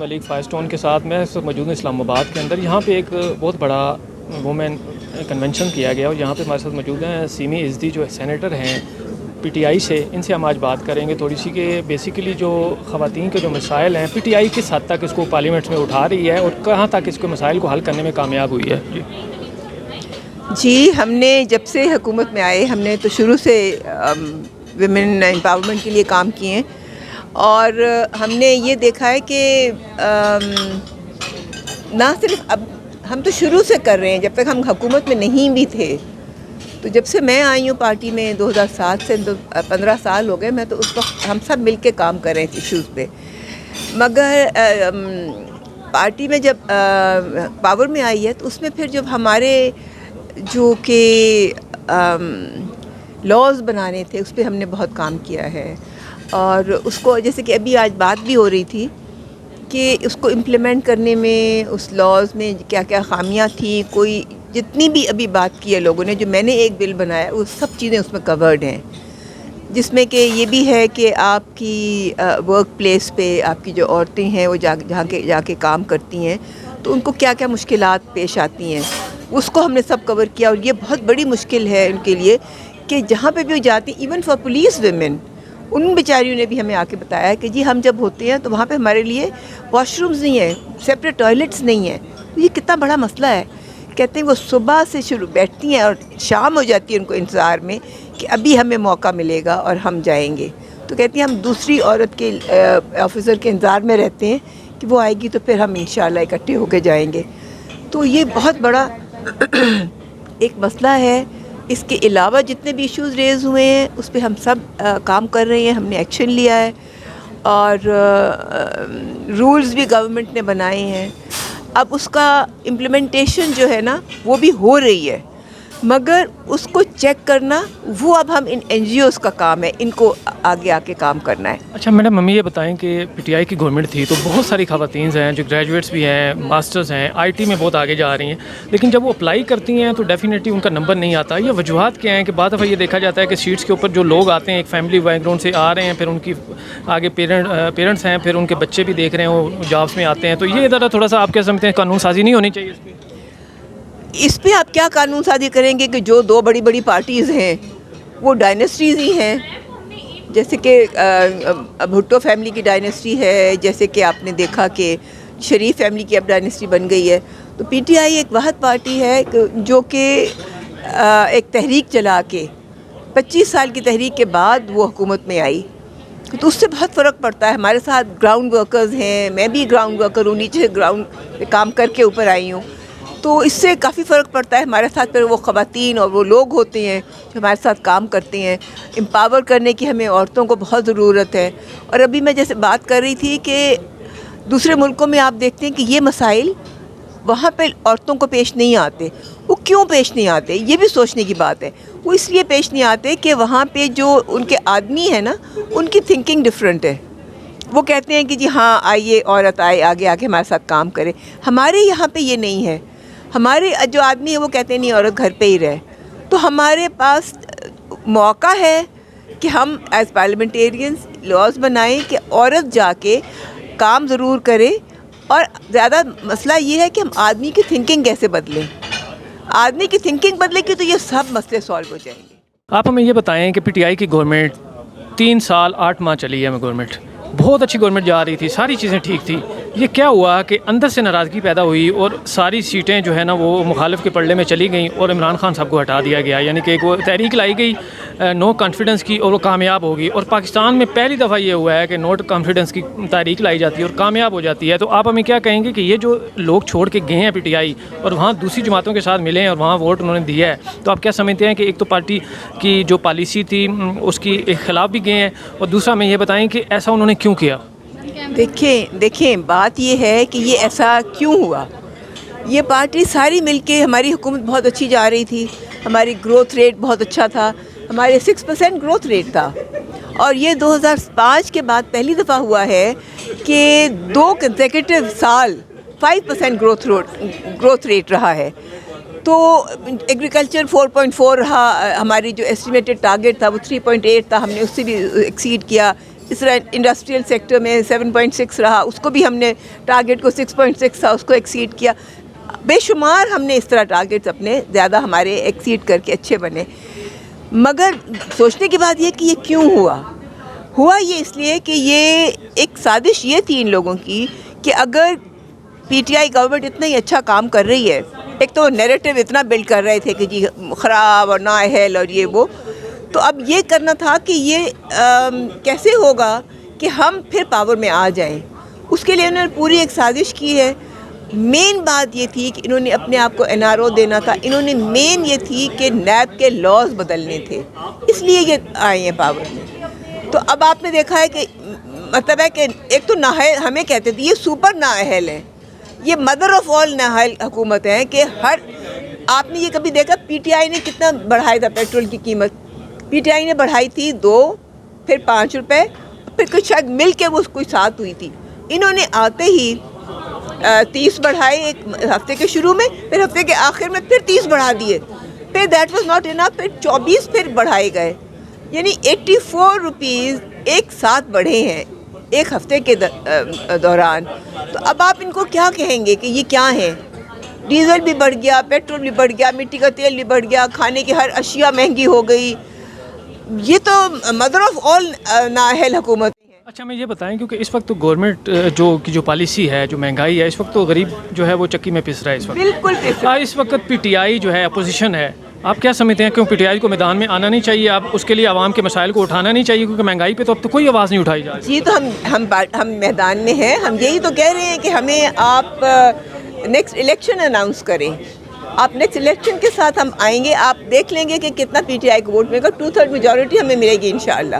ملک fire stone کے ساتھ میں اس وقت موجود ہوں اسلام آباد کے اندر. یہاں پہ ایک بہت بڑا وومن کنونشن کیا گیا اور یہاں پہ ہمارے ساتھ موجود ہیں سیمی عزدی جو سینیٹر ہیں پی ٹی آئی سے. ان سے ہم آج بات کریں گے تھوڑی سی کہ بیسیکلی جو خواتین کے جو مسائل ہیں پی ٹی آئی کس حد تک اس کو پارلیمنٹ میں اٹھا رہی ہے اور کہاں تک اس کے مسائل کو حل کرنے میں کامیاب ہوئی ہے. جی ہم نے جب سے حکومت میں آئے ہم نے تو شروع سے ویمن امپاورمنٹ کے لیے کام کیے ہیں اور ہم نے یہ دیکھا ہے کہ نہ صرف اب ہم تو شروع سے کر رہے ہیں، جب تک ہم حکومت میں نہیں بھی تھے. تو جب سے میں آئی ہوں پارٹی میں 2007 سے 15 سال ہو گئے، میں تو اس وقت ہم سب مل کے کام کر رہے ہیں ایشوز پہ. مگر پارٹی میں جب پاور میں آئی ہے تو اس میں پھر جب ہمارے جو کہ لاز بنانے تھے اس پہ ہم نے بہت کام کیا ہے. اور اس کو جیسے کہ ابھی آج بات بھی ہو رہی تھی کہ اس کو امپلیمنٹ کرنے میں اس لاز میں کیا کیا خامیاں تھیں. کوئی جتنی بھی ابھی بات کی ہے لوگوں نے، جو میں نے ایک بل بنایا وہ سب چیزیں اس میں کورڈ ہیں، جس میں کہ یہ بھی ہے کہ آپ کی ورک پلیس پہ آپ کی جو عورتیں ہیں وہ جا کے کام کرتی ہیں تو ان کو کیا کیا مشکلات پیش آتی ہیں، اس کو ہم نے سب کور کیا. اور یہ بہت بڑی مشکل ہے ان کے لیے کہ جہاں پہ بھی وہ جاتی، ایون فار پولیس ویمن، ان بیچاریوں نے بھی ہمیں آ کے بتایا کہ جی ہم جب ہوتے ہیں تو وہاں پہ ہمارے لیے واش رومز نہیں ہیں، سیپریٹ ٹوائلٹس نہیں ہیں. یہ کتنا بڑا مسئلہ ہے. کہتے ہیں وہ صبح سے شروع بیٹھتی ہیں اور شام ہو جاتی ہے ان کو انتظار میں کہ ابھی ہمیں موقع ملے گا اور ہم جائیں گے. تو کہتی ہیں ہم دوسری عورت کے آفیسر کے انتظار میں رہتے ہیں کہ وہ آئے گی تو پھر ہم انشاءاللہ اکٹھے ہو کے جائیں گے. تو یہ بہت بڑا ایک مسئلہ ہے. اس کے علاوہ جتنے بھی ایشوز ریز ہوئے ہیں اس پہ ہم سب کام کر رہے ہیں. ہم نے ایکشن لیا ہے اور رولز بھی گورنمنٹ نے بنائے ہیں. اب اس کا امپلیمنٹیشن جو ہے نا وہ بھی ہو رہی ہے، مگر اس کو چیک کرنا وہ اب ہم این جی اوز کا کام ہے، ان کو آگے آ کے کام کرنا ہے. اچھا میڈم، ممی یہ بتائیں کہ پی ٹی آئی کی گورنمنٹ تھی تو بہت ساری خواتین ہیں جو گریجویٹس بھی ہیں، ماسٹرز ہیں، آئی ٹی میں بہت آگے جا رہی ہیں، لیکن جب وہ اپلائی کرتی ہیں تو ڈیفینیٹلی ان کا نمبر نہیں آتا. یہ وجوہات کیا ہیں کہ بعض دفعہ یہ دیکھا جاتا ہے کہ سیٹس کے اوپر جو لوگ آتے ہیں ایک فیملی بیک گراؤنڈ سے آ رہے ہیں، پھر ان کی آگے پیرنٹس ہیں، پھر ان کے بچے بھی دیکھ رہے ہیں وہ جابس میں آتے ہیں، تو یہ ذرا تھوڑا سا آپ کیا سمجھتے ہیں قانون سازی نہیں ہونی چاہیے اس پہ آپ کیا قانون سازی کریں گے کہ جو دو بڑی بڑی پارٹیز ہیں وہ ڈائنیسٹیز ہی ہیں. جیسے کہ بھٹو فیملی کی ڈائنیسٹی ہے، جیسے کہ آپ نے دیکھا کہ شریف فیملی کی اب ڈائنیسٹی بن گئی ہے. تو پی ٹی آئی ایک واحد پارٹی ہے جو کہ ایک تحریک چلا کے 25 سال کی تحریک کے بعد وہ حکومت میں آئی. تو اس سے بہت فرق پڑتا ہے. ہمارے ساتھ گراؤنڈ ورکرز ہیں، میں بھی گراؤنڈ ورکر ہوں، نیچے گراؤنڈ پہ کام کر کے اوپر آئی ہوں. تو اس سے کافی فرق پڑتا ہے. ہمارے ساتھ پھر وہ خواتین اور وہ لوگ ہوتے ہیں جو ہمارے ساتھ کام کرتے ہیں. امپاور کرنے کی ہمیں عورتوں کو بہت ضرورت ہے. اور ابھی میں جیسے بات کر رہی تھی کہ دوسرے ملکوں میں آپ دیکھتے ہیں کہ یہ مسائل وہاں پہ عورتوں کو پیش نہیں آتے. وہ کیوں پیش نہیں آتے؟ یہ بھی سوچنے کی بات ہے. وہ اس لیے پیش نہیں آتے کہ وہاں پہ جو ان کے آدمی ہیں نا ان کی تھنکنگ ڈفرینٹ ہے. وہ کہتے ہیں کہ جی ہاں آئیے عورت آئے آگے آ کے ہمارے ساتھ کام کرے. ہمارے یہاں پہ یہ نہیں ہے. ہمارے جو آدمی ہے وہ کہتے ہیں نہیں عورت گھر پہ ہی رہے. تو ہمارے پاس موقع ہے کہ ہم ایز پارلیمنٹیرینز لاز بنائیں کہ عورت جا کے کام ضرور کرے. اور زیادہ مسئلہ یہ ہے کہ ہم آدمی کی تھنکنگ کیسے بدلیں. آدمی کی تھنکنگ بدلے گی تو یہ سب مسئلے سالو ہو جائیں گے. آپ ہمیں یہ بتائیں کہ پی ٹی آئی کی گورنمنٹ 3 سال 8 ماہ چلی ہے. گورنمنٹ بہت اچھی گورنمنٹ جا رہی تھی، ساری چیزیں ٹھیک تھی. یہ کیا ہوا کہ اندر سے ناراضگی پیدا ہوئی اور ساری سیٹیں جو ہے نا وہ مخالف کے پلڑے میں چلی گئیں اور عمران خان صاحب کو ہٹا دیا گیا. یعنی کہ ایک وہ تحریک لائی گئی نو کانفیڈنس کی اور وہ کامیاب ہوگی. اور پاکستان میں پہلی دفعہ یہ ہوا ہے کہ نوٹ کانفیڈنس کی تحریک لائی جاتی ہے اور کامیاب ہو جاتی ہے. تو آپ ہمیں کیا کہیں گے کہ یہ جو لوگ چھوڑ کے گئے ہیں پی ٹی آئی اور وہاں دوسری جماعتوں کے ساتھ ملے ہیں اور وہاں ووٹ انہوں نے دیا ہے، تو آپ کیا سمجھتے ہیں کہ ایک تو پارٹی کی جو پالیسی تھی اس کی خلاف بھی گئے ہیں، اور دوسرا ہمیں یہ بتائیں کہ ایسا انہوں نے کیوں کیا؟ دیکھیں بات یہ ہے کہ یہ ایسا کیوں ہوا. یہ پارٹی ساری مل کے، ہماری حکومت بہت اچھی جا رہی تھی، ہماری گروتھ ریٹ بہت اچھا تھا، ہمارے 6% گروتھ ریٹ تھا. اور یہ 2005 کے بعد پہلی دفعہ ہوا ہے کہ 2 کنسیکیٹو سال 5% گروتھ ریٹ رہا ہے. تو ایگریکلچر 4.4 رہا. ہماری جو ایسٹیمیٹڈ ٹارگیٹ تھا وہ 3.8 تھا، ہم نے اس سے بھی ایکسیڈ کیا. اس طرح انڈسٹریل سیکٹر میں 7.6 رہا, اس کو بھی ہم نے ٹارگیٹ کو 6.6 تھا اس کو ایکسیڈ کیا. بے شمار ہم نے اس طرح ٹارگیٹس اپنے زیادہ ہمارے ایکسیڈ کر کے اچھے بنے. مگر سوچنے کی بات یہ کہ یہ کیوں ہوا یہ اس لیے کہ یہ ایک سازش یہ تھی ان لوگوں کی کہ اگر پی ٹی آئی گورنمنٹ اتنا ہی اچھا کام کر رہی ہے, ایک تو نیریٹو اتنا بلڈ کر رہے تھے کہ جی خراب اور نااہل اور یہ وہ, تو اب یہ کرنا تھا کہ یہ کیسے ہوگا کہ ہم پھر پاور میں آ جائیں. اس کے لیے انہوں نے پوری ایک سازش کی ہے. مین بات یہ تھی کہ انہوں نے اپنے آپ کو این آر او دینا تھا. انہوں نے مین یہ تھی کہ نیب کے لاز بدلنے تھے, اس لیے یہ آئے ہیں پاور میں. تو اب آپ نے دیکھا ہے کہ مطلب ہے کہ ایک تو نااہل ہمیں کہتے تھے, یہ سپر نااہل ہے, یہ مدر آف آل نااہل حکومت ہیں کہ آپ نے یہ کبھی دیکھا پی ٹی آئی نے کتنا بڑھایا تھا پیٹرول کی قیمت؟ پی ٹی آئی نے بڑھائی تھی 2, پھر 5 روپے, پھر کچھ شاید مل کے وہ کوئی 7 ہوئی تھی. انہوں نے آتے ہی 30 بڑھائے ایک ہفتے کے شروع میں, پھر ہفتے کے آخر میں پھر 30 بڑھا دیے, پھر دیٹ واز ناٹ انف, پھر 24 پھر بڑھائے گئے, یعنی 84 روپیز ایک ساتھ بڑھے ہیں ایک ہفتے کے دوران. تو اب آپ ان کو کیا کہیں گے کہ یہ کیا ہیں؟ ڈیزل بھی بڑھ گیا, پیٹرول بھی بڑھ گیا, مٹی کا تیل بھی بڑھ گیا, کھانے کی ہر اشیاء مہنگی ہو گئی. یہ تو مدر آف آل نااہل حکومت ہے. اچھا ہمیں یہ بتائیں, کیونکہ اس وقت تو گورنمنٹ جو پالیسی ہے, جو مہنگائی ہے, اس وقت تو غریب جو ہے وہ چکی میں پس رہا ہے اس وقت. بالکل اس وقت پی ٹی آئی جو ہے اپوزیشن ہے, آپ کیا سمجھتے ہیں کیوں پی ٹی آئی کو میدان میں آنا نہیں چاہیے؟ آپ اس کے لیے عوام کے مسائل کو اٹھانا نہیں چاہیے؟ کیونکہ مہنگائی پہ تو اب تو کوئی آواز نہیں اٹھائی جا رہی. جی, تو ہم میدان میں ہیں. ہم یہی تو کہہ رہے ہیں کہ ہمیں آپ نیکسٹ الیکشن اناؤنس کریں. آپ نیکسٹ الیکشن کے ساتھ ہم آئیں گے, آپ دیکھ لیں گے کہ کتنا پی ٹی آئی کو ووٹ ملے گا. 2/3 میجورٹی ہمیں ملے گی انشاءاللہ.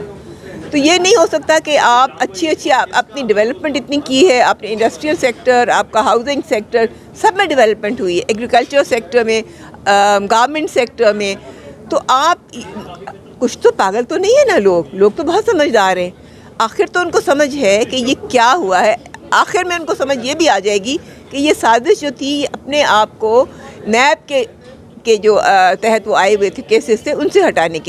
تو یہ نہیں ہو سکتا کہ آپ اچھی اپنی ڈیولپمنٹ اتنی کی ہے, آپ نے انڈسٹریل سیکٹر, آپ کا ہاؤسنگ سیکٹر, سب میں ڈیولپمنٹ ہوئی ہے, ایگریکلچر سیکٹر میں, گارمنٹ سیکٹر میں. تو آپ کچھ تو پاگل تو نہیں ہے نا, لوگ تو بہت سمجھدار ہیں. آخر تو ان کو سمجھ ہے کہ یہ کیا ہوا ہے. آخر میں ان کو سمجھ یہ بھی آ جائے گی کہ یہ سازش جو تھی اپنے آپ کو نیب کے جو تحت وہ آئے ہوئے تھے کیسز سے, ان سے ہٹانے کے